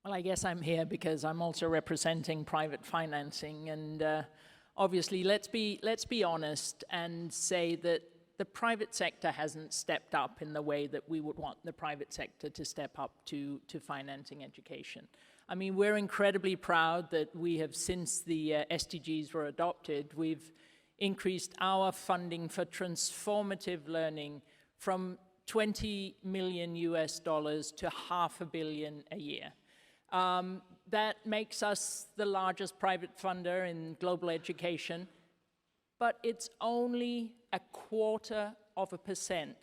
Well, I guess I'm here because I'm also representing private financing, and obviously let's be honest and say that the private sector hasn't stepped up in the way that we would want the private sector to step up to financing education. I mean, we're incredibly proud that we have, since the SDGs were adopted, we've increased our funding for transformative learning from $20 million US to $500 million a year. That makes us the largest private funder in global education, but it's only 0.25%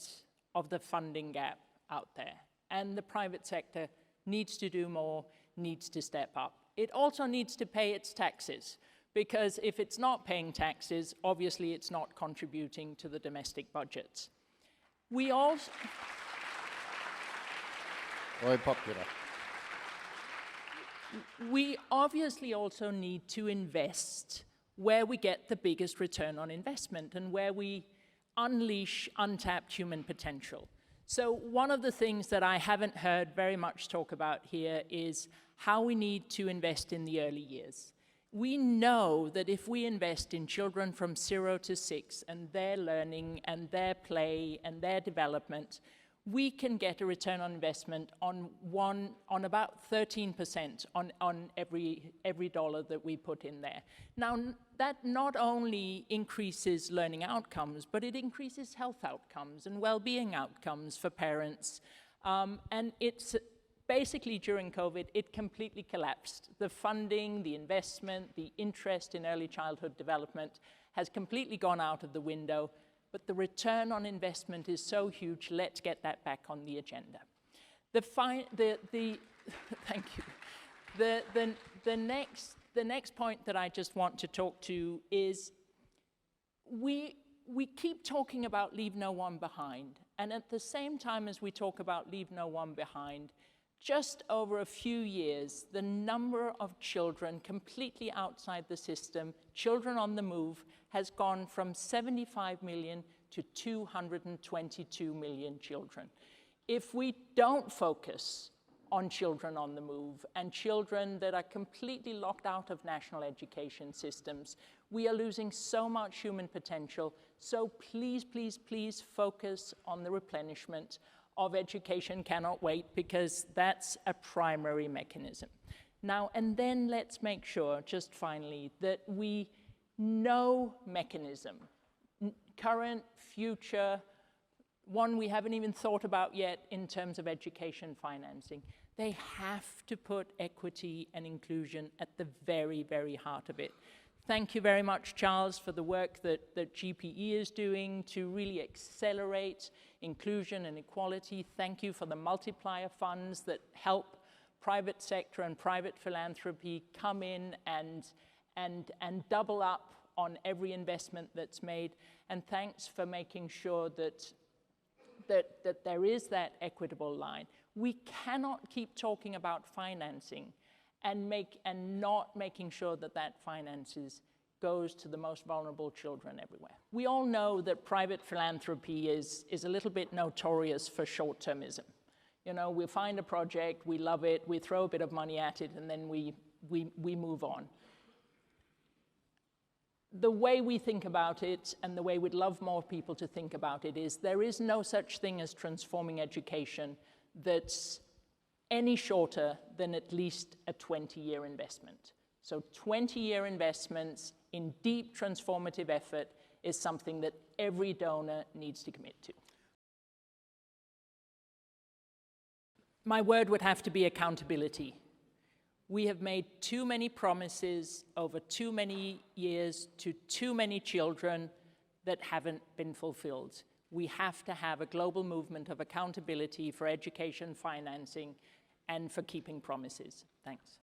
of the funding gap out there. And the private sector needs to do more, needs to step up. It also needs to pay its taxes, because if it's not paying taxes, obviously it's not contributing to the domestic budgets. We also... Very popular. We obviously also need to invest where we get the biggest return on investment and where we unleash untapped human potential. So one of the things that I haven't heard very much talk about here is how we need to invest in the early years. We know that if we invest in children from 0 to 6 and their learning and their play and their development, we can get a return on investment on about 13% on every dollar that we put in there. Now, that not only increases learning outcomes, but it increases health outcomes and well-being outcomes for parents. And it's basically, during COVID, it completely collapsed. The funding, the investment, the interest in early childhood development has completely gone out of the window. But the return on investment is so huge, let's get that back on the agenda. Thank you. The next point that I just want to talk to is we keep talking about leave no one behind. And at the same time as we talk about leave no one behind, just over a few years, the number of children completely outside the system, children on the move, has gone from 75 million to 222 million children. If we don't focus on children on the move and children that are completely locked out of national education systems, we are losing so much human potential. So please, please, please focus on the replenishment of education cannot wait, because that's a primary mechanism. Now, and then let's make sure, just finally, that we know mechanism, current, future, one we haven't even thought about yet in terms of education financing. They have to put equity and inclusion at the very, very heart of it. Thank you very much, Charles, for the work that GPE is doing to really accelerate inclusion and equality. Thank you for the multiplier funds that help private sector and private philanthropy come in and double up on every investment that's made. And thanks for making sure that there is that equitable line. We cannot keep talking about financing and not making sure that that finances goes to the most vulnerable children everywhere. We all know that private philanthropy is a little bit notorious for short-termism. You know, we find a project, we love it, we throw a bit of money at it, and then we move on. The way we think about it, and the way we'd love more people to think about it, is there is no such thing as transforming education that's any shorter than at least a 20-year investment. So 20-year investments in deep transformative effort is something that every donor needs to commit to. My word would have to be accountability. We have made too many promises over too many years to too many children that haven't been fulfilled. We have to have a global movement of accountability for education financing and for keeping promises. Thanks.